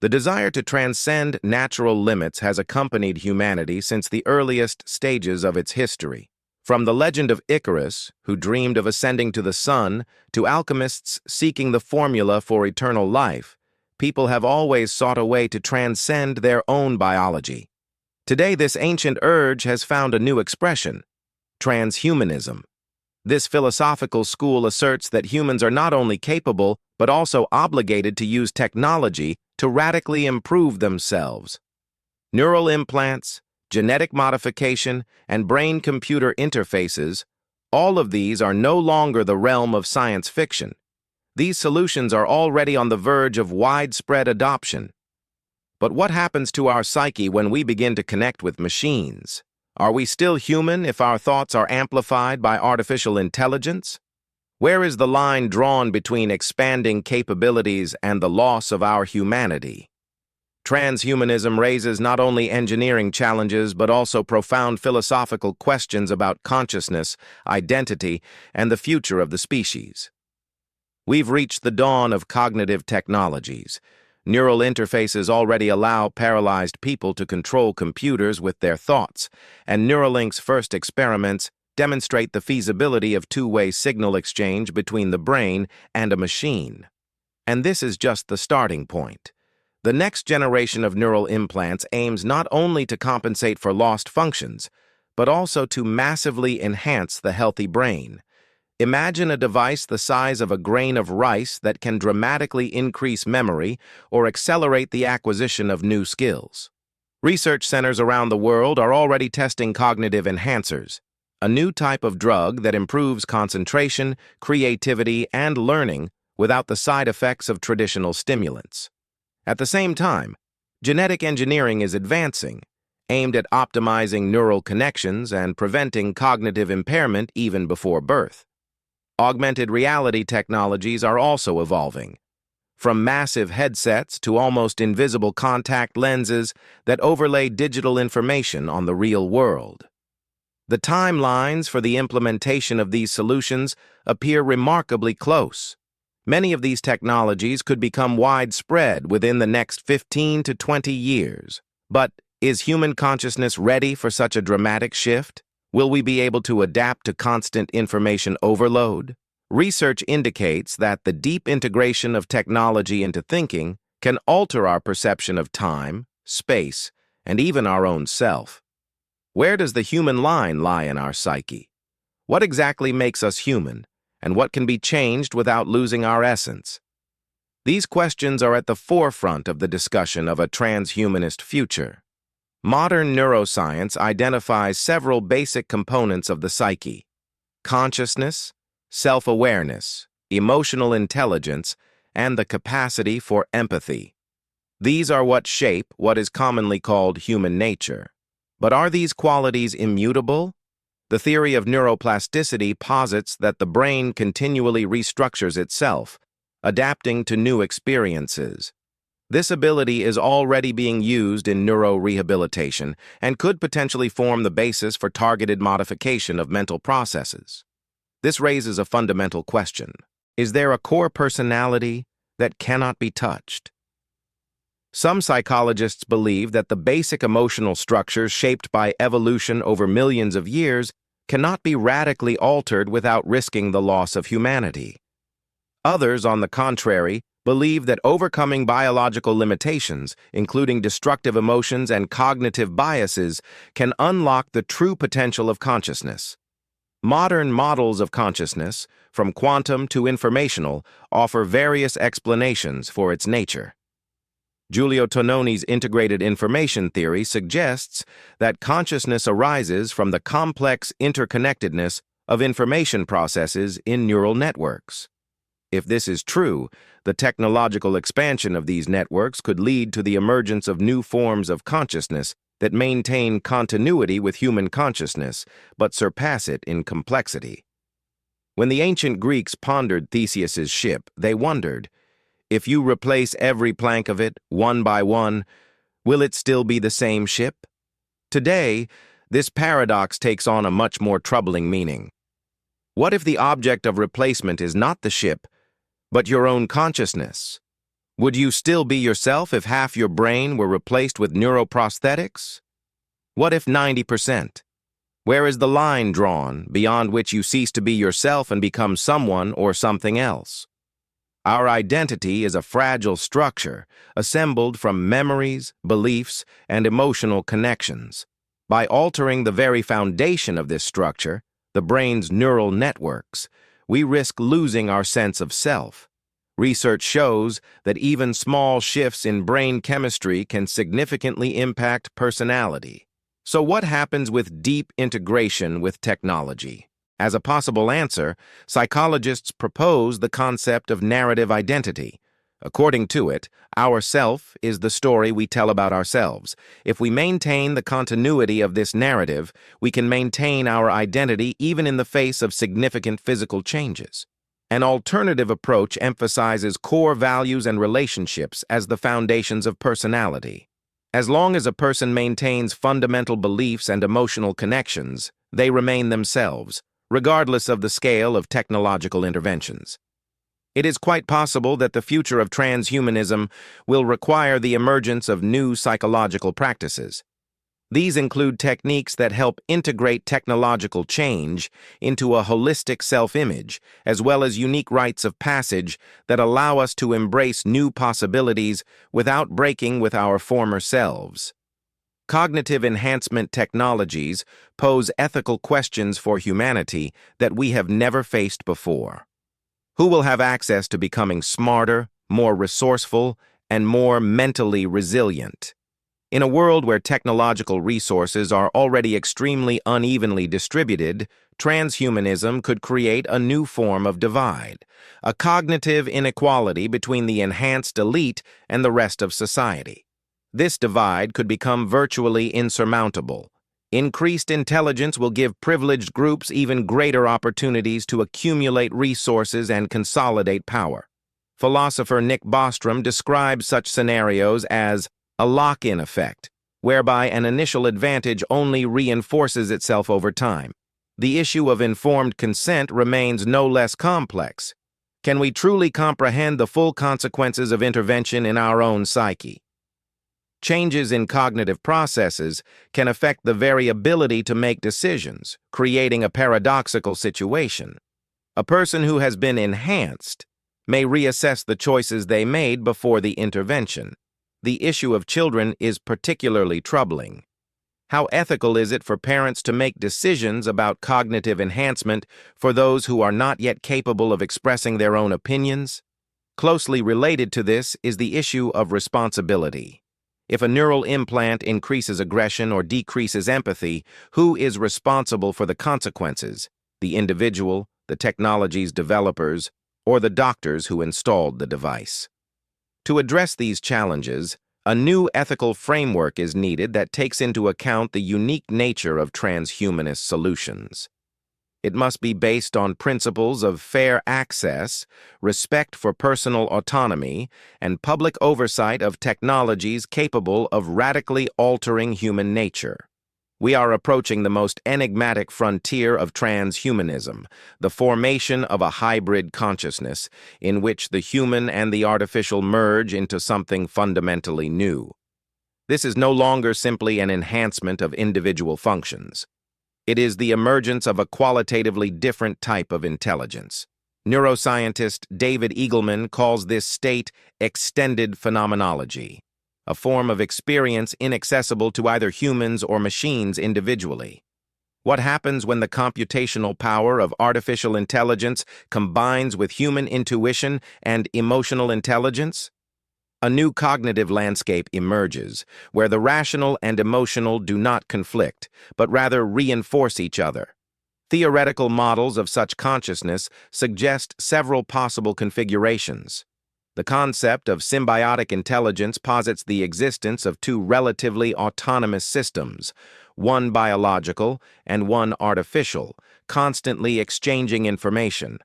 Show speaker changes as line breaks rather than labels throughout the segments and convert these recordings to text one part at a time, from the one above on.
The desire to transcend natural limits has accompanied humanity since the earliest stages of its history. From the legend of Icarus, who dreamed of ascending to the sun, to alchemists seeking the formula for eternal life, people have always sought a way to transcend their own biology. Today, this ancient urge has found a new expression: transhumanism. This philosophical school asserts that humans are not only capable, but also obligated to use technology to radically improve themselves. Neural implants, genetic modification, and brain-computer interfaces, all of these are no longer the realm of science fiction. These solutions are already on the verge of widespread adoption. But what happens to our psyche when we begin to connect with machines? Are we still human if our thoughts are amplified by artificial intelligence? Where is the line drawn between expanding capabilities and the loss of our humanity? Transhumanism raises not only engineering challenges but also profound philosophical questions about consciousness, identity, and the future of the species. We've reached the dawn of cognitive technologies. Neural interfaces already allow paralyzed people to control computers with their thoughts, and Neuralink's first experiments demonstrate the feasibility of two-way signal exchange between the brain and a machine. And this is just the starting point. The next generation of neural implants aims not only to compensate for lost functions, but also to massively enhance the healthy brain. Imagine a device the size of a grain of rice that can dramatically increase memory or accelerate the acquisition of new skills. Research centers around the world are already testing cognitive enhancers, a new type of drug that improves concentration, creativity, and learning without the side effects of traditional stimulants. At the same time, genetic engineering is advancing, aimed at optimizing neural connections and preventing cognitive impairment even before birth. Augmented reality technologies are also evolving, from massive headsets to almost invisible contact lenses that overlay digital information on the real world. The timelines for the implementation of these solutions appear remarkably close. Many of these technologies could become widespread within the next 15 to 20 years. But is human consciousness ready for such a dramatic shift? Will we be able to adapt to constant information overload? Research indicates that the deep integration of technology into thinking can alter our perception of time, space, and even our own self. Where does the human line lie in our psyche? What exactly makes us human, and what can be changed without losing our essence? These questions are at the forefront of the discussion of a transhumanist future. Modern neuroscience identifies several basic components of the psyche: consciousness, self-awareness, emotional intelligence, and the capacity for empathy. These are what shape what is commonly called human nature. But are these qualities immutable? The theory of neuroplasticity posits that the brain continually restructures itself, adapting to new experiences. This ability is already being used in neurorehabilitation and could potentially form the basis for targeted modification of mental processes. This raises a fundamental question. Is there a core personality that cannot be touched? Some psychologists believe that the basic emotional structures shaped by evolution over millions of years cannot be radically altered without risking the loss of humanity. Others, on the contrary, believe that overcoming biological limitations, including destructive emotions and cognitive biases, can unlock the true potential of consciousness. Modern models of consciousness, from quantum to informational, offer various explanations for its nature. Giulio Tononi's integrated information theory suggests that consciousness arises from the complex interconnectedness of information processes in neural networks. If this is true, the technological expansion of these networks could lead to the emergence of new forms of consciousness that maintain continuity with human consciousness, but surpass it in complexity. When the ancient Greeks pondered Theseus's ship, they wondered, if you replace every plank of it, one by one, will it still be the same ship? Today, this paradox takes on a much more troubling meaning. What if the object of replacement is not the ship, but your own consciousness? Would you still be yourself if half your brain were replaced with neuroprosthetics? What if 90%? Where is the line drawn beyond which you cease to be yourself and become someone or something else? Our identity is a fragile structure assembled from memories, beliefs, and emotional connections. By altering the very foundation of this structure, the brain's neural networks, we risk losing our sense of self. Research shows that even small shifts in brain chemistry can significantly impact personality. So what happens with deep integration with technology? As a possible answer, psychologists propose the concept of narrative identity. According to it, our self is the story we tell about ourselves. If we maintain the continuity of this narrative, we can maintain our identity even in the face of significant physical changes. An alternative approach emphasizes core values and relationships as the foundations of personality. As long as a person maintains fundamental beliefs and emotional connections, they remain themselves, regardless of the scale of technological interventions. It is quite possible that the future of transhumanism will require the emergence of new psychological practices. These include techniques that help integrate technological change into a holistic self-image, as well as unique rites of passage that allow us to embrace new possibilities without breaking with our former selves. Cognitive enhancement technologies pose ethical questions for humanity that we have never faced before. Who will have access to becoming smarter, more resourceful, and more mentally resilient? In a world where technological resources are already extremely unevenly distributed, transhumanism could create a new form of divide, a cognitive inequality between the enhanced elite and the rest of society. This divide could become virtually insurmountable. Increased intelligence will give privileged groups even greater opportunities to accumulate resources and consolidate power. Philosopher Nick Bostrom describes such scenarios as a lock-in effect, whereby an initial advantage only reinforces itself over time. The issue of informed consent remains no less complex. Can we truly comprehend the full consequences of intervention in our own psyche? Changes in cognitive processes can affect the very ability to make decisions, creating a paradoxical situation. A person who has been enhanced may reassess the choices they made before the intervention. The issue of children is particularly troubling. How ethical is it for parents to make decisions about cognitive enhancement for those who are not yet capable of expressing their own opinions? Closely related to this is the issue of responsibility. If a neural implant increases aggression or decreases empathy, who is responsible for the consequences? The individual, the technology's developers, or the doctors who installed the device? To address these challenges, a new ethical framework is needed that takes into account the unique nature of transhumanist solutions. It must be based on principles of fair access, respect for personal autonomy, and public oversight of technologies capable of radically altering human nature. We are approaching the most enigmatic frontier of transhumanism, the formation of a hybrid consciousness in which the human and the artificial merge into something fundamentally new. This is no longer simply an enhancement of individual functions. It is the emergence of a qualitatively different type of intelligence. Neuroscientist David Eagleman calls this state extended phenomenology, a form of experience inaccessible to either humans or machines individually. What happens when the computational power of artificial intelligence combines with human intuition and emotional intelligence? A new cognitive landscape emerges, where the rational and emotional do not conflict, but rather reinforce each other. Theoretical models of such consciousness suggest several possible configurations. The concept of symbiotic intelligence posits the existence of two relatively autonomous systems, one biological and one artificial, constantly exchanging information.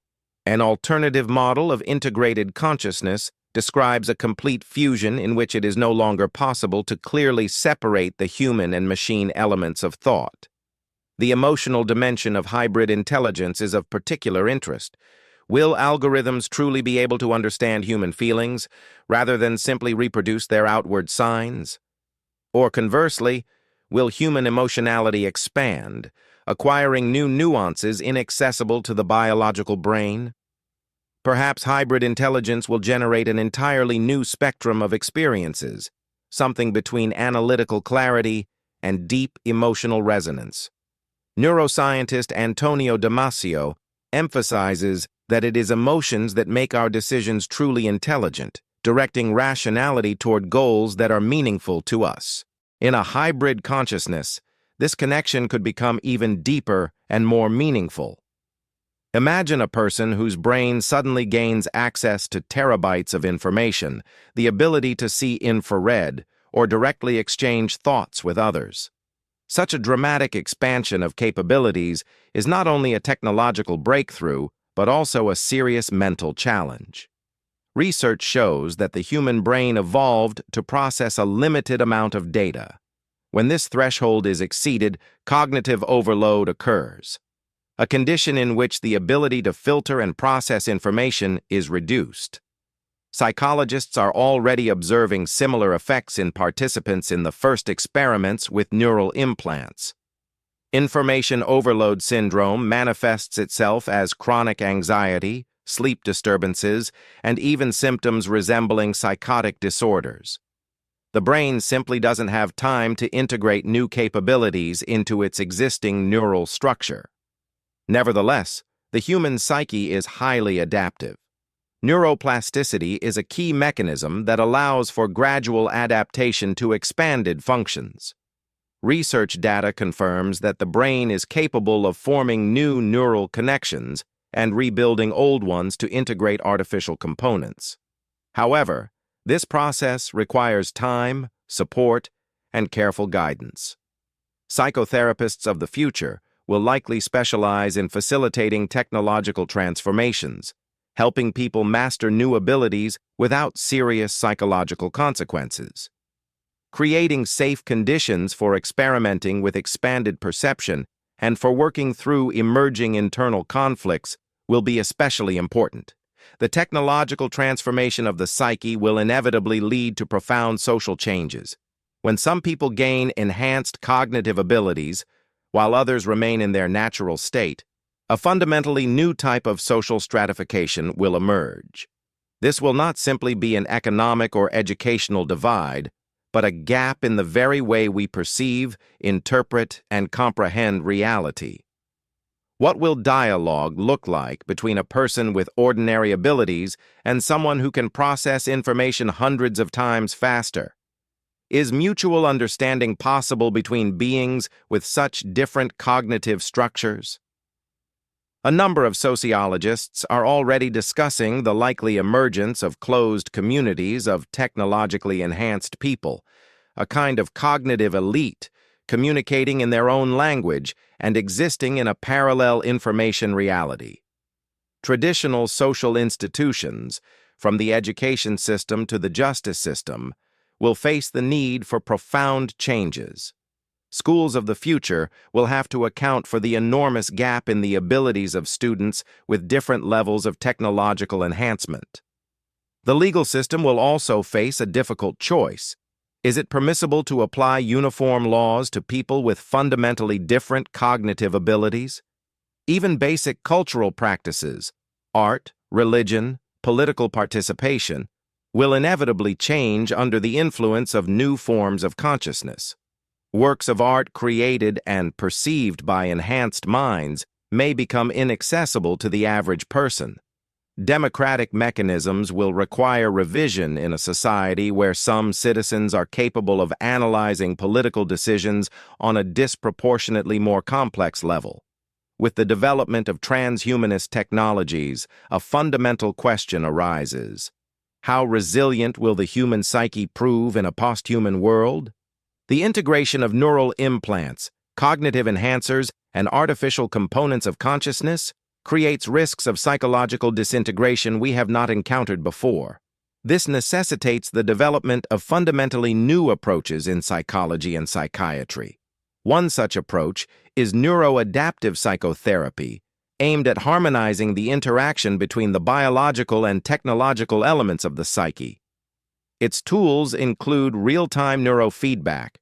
An alternative model of integrated consciousness describes a complete fusion in which it is no longer possible to clearly separate the human and machine elements of thought. The emotional dimension of hybrid intelligence is of particular interest. Will algorithms truly be able to understand human feelings rather than simply reproduce their outward signs? Or conversely, will human emotionality expand, acquiring new nuances inaccessible to the biological brain? Perhaps hybrid intelligence will generate an entirely new spectrum of experiences, something between analytical clarity and deep emotional resonance. Neuroscientist Antonio Damasio emphasizes that it is emotions that make our decisions truly intelligent, directing rationality toward goals that are meaningful to us. In a hybrid consciousness, this connection could become even deeper and more meaningful. Imagine a person whose brain suddenly gains access to terabytes of information, the ability to see infrared, or directly exchange thoughts with others. Such a dramatic expansion of capabilities is not only a technological breakthrough, but also a serious mental challenge. Research shows that the human brain evolved to process a limited amount of data. When this threshold is exceeded, cognitive overload occurs, a condition in which the ability to filter and process information is reduced. Psychologists are already observing similar effects in participants in the first experiments with neural implants. Information overload syndrome manifests itself as chronic anxiety, sleep disturbances, and even symptoms resembling psychotic disorders. The brain simply doesn't have time to integrate new capabilities into its existing neural structure. Nevertheless, the human psyche is highly adaptive. Neuroplasticity is a key mechanism that allows for gradual adaptation to expanded functions. Research data confirms that the brain is capable of forming new neural connections and rebuilding old ones to integrate artificial components. However, this process requires time, support, and careful guidance. Psychotherapists of the future will likely specialize in facilitating technological transformations, helping people master new abilities without serious psychological consequences. Creating safe conditions for experimenting with expanded perception and for working through emerging internal conflicts will be especially important. The technological transformation of the psyche will inevitably lead to profound social changes. When some people gain enhanced cognitive abilities, while others remain in their natural state, a fundamentally new type of social stratification will emerge. This will not simply be an economic or educational divide, but a gap in the very way we perceive, interpret, and comprehend reality. What will dialogue look like between a person with ordinary abilities and someone who can process information hundreds of times faster? Is mutual understanding possible between beings with such different cognitive structures? A number of sociologists are already discussing the likely emergence of closed communities of technologically enhanced people, a kind of cognitive elite communicating in their own language and existing in a parallel information reality. Traditional social institutions, from the education system to the justice system, will face the need for profound changes. Schools of the future will have to account for the enormous gap in the abilities of students with different levels of technological enhancement. The legal system will also face a difficult choice. Is it permissible to apply uniform laws to people with fundamentally different cognitive abilities? Even basic cultural practices, art, religion, political participation, will inevitably change under the influence of new forms of consciousness. Works of art created and perceived by enhanced minds may become inaccessible to the average person. Democratic mechanisms will require revision in a society where some citizens are capable of analyzing political decisions on a disproportionately more complex level. With the development of transhumanist technologies, a fundamental question arises. How resilient will the human psyche prove in a posthuman world? The integration of neural implants, cognitive enhancers, and artificial components of consciousness creates risks of psychological disintegration we have not encountered before. This necessitates the development of fundamentally new approaches in psychology and psychiatry. One such approach is neuroadaptive psychotherapy, aimed at harmonizing the interaction between the biological and technological elements of the psyche. Its tools include real-time neurofeedback,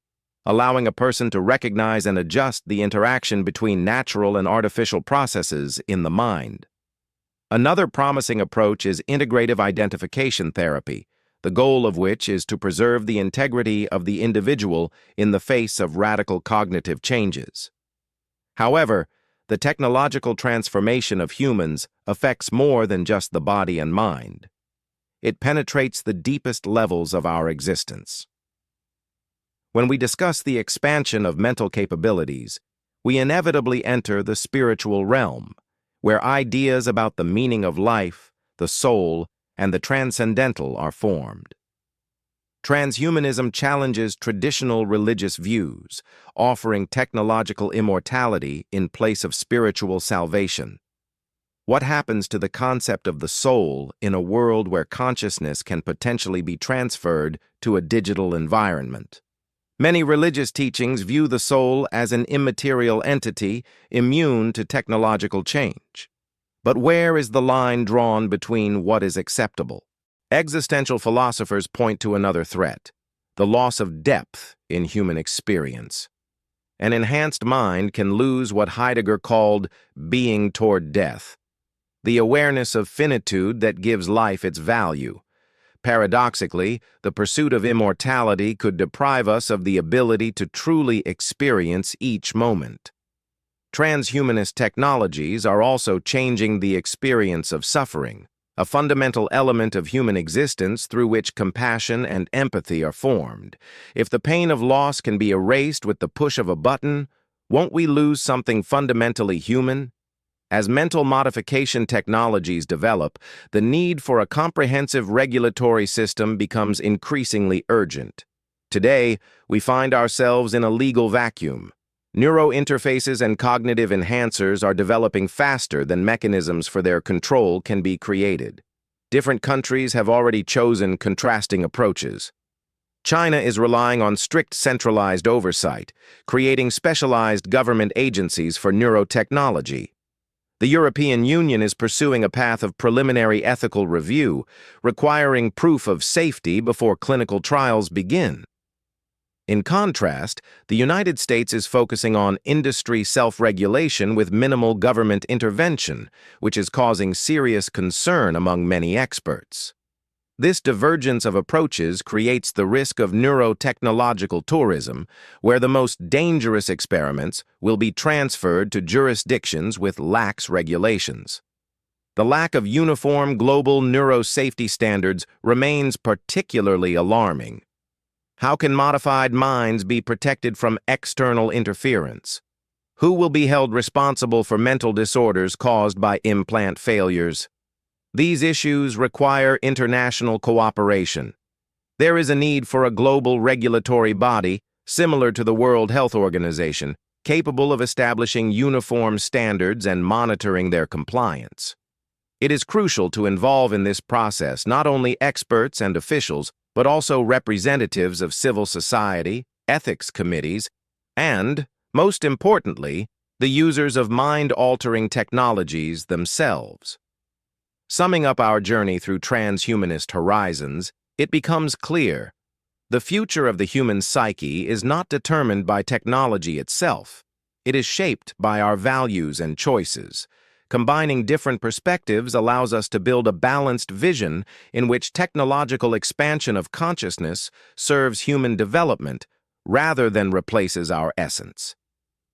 allowing a person to recognize and adjust the interaction between natural and artificial processes in the mind. Another promising approach is integrative identification therapy, the goal of which is to preserve the integrity of the individual in the face of radical cognitive changes. However, the technological transformation of humans affects more than just the body and mind. It penetrates the deepest levels of our existence. When we discuss the expansion of mental capabilities, we inevitably enter the spiritual realm, where ideas about the meaning of life, the soul, and the transcendental are formed. Transhumanism challenges traditional religious views, offering technological immortality in place of spiritual salvation. What happens to the concept of the soul in a world where consciousness can potentially be transferred to a digital environment? Many religious teachings view the soul as an immaterial entity immune to technological change. But where is the line drawn between what is acceptable? Existential philosophers point to another threat, the loss of depth in human experience. An enhanced mind can lose what Heidegger called being toward death, the awareness of finitude that gives life its value. Paradoxically, the pursuit of immortality could deprive us of the ability to truly experience each moment. Transhumanist technologies are also changing the experience of suffering, a fundamental element of human existence through which compassion and empathy are formed. If the pain of loss can be erased with the push of a button, won't we lose something fundamentally human? As mental modification technologies develop, the need for a comprehensive regulatory system becomes increasingly urgent. Today, we find ourselves in a legal vacuum. Neurointerfaces and cognitive enhancers are developing faster than mechanisms for their control can be created. Different countries have already chosen contrasting approaches. China is relying on strict centralized oversight, creating specialized government agencies for neurotechnology. The European Union is pursuing a path of preliminary ethical review, requiring proof of safety before clinical trials begin. In contrast, the United States is focusing on industry self-regulation with minimal government intervention, which is causing serious concern among many experts. This divergence of approaches creates the risk of neurotechnological tourism, where the most dangerous experiments will be transferred to jurisdictions with lax regulations. The lack of uniform global neurosafety standards remains particularly alarming. How can modified minds be protected from external interference? Who will be held responsible for mental disorders caused by implant failures? These issues require international cooperation. There is a need for a global regulatory body, similar to the World Health Organization, capable of establishing uniform standards and monitoring their compliance. It is crucial to involve in this process not only experts and officials, but also representatives of civil society, ethics committees, and, most importantly, the users of mind-altering technologies themselves. Summing up our journey through transhumanist horizons, it becomes clear: the future of the human psyche is not determined by technology itself. It is shaped by our values and choices. Combining different perspectives allows us to build a balanced vision in which technological expansion of consciousness serves human development rather than replaces our essence.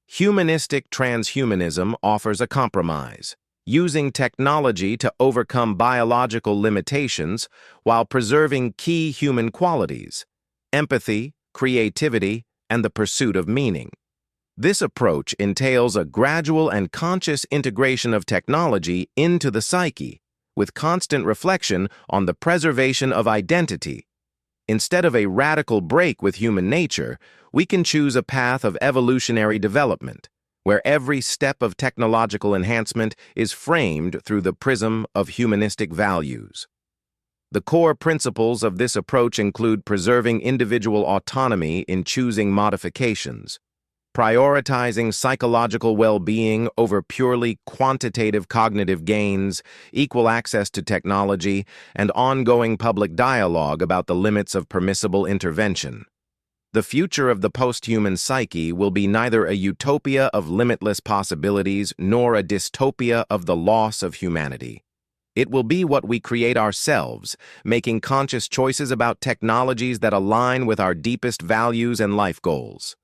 Humanistic transhumanism offers a compromise, using technology to overcome biological limitations while preserving key human qualities: empathy, creativity, and the pursuit of meaning. This approach entails a gradual and conscious integration of technology into the psyche, with constant reflection on the preservation of identity. Instead of a radical break with human nature, we can choose a path of evolutionary development, where every step of technological enhancement is framed through the prism of humanistic values. The core principles of this approach include preserving individual autonomy in choosing modifications, prioritizing psychological well-being over purely quantitative cognitive gains, equal access to technology, and ongoing public dialogue about the limits of permissible intervention. The future of the post-human psyche will be neither a utopia of limitless possibilities nor a dystopia of the loss of humanity. It will be what we create ourselves, making conscious choices about technologies that align with our deepest values and life goals.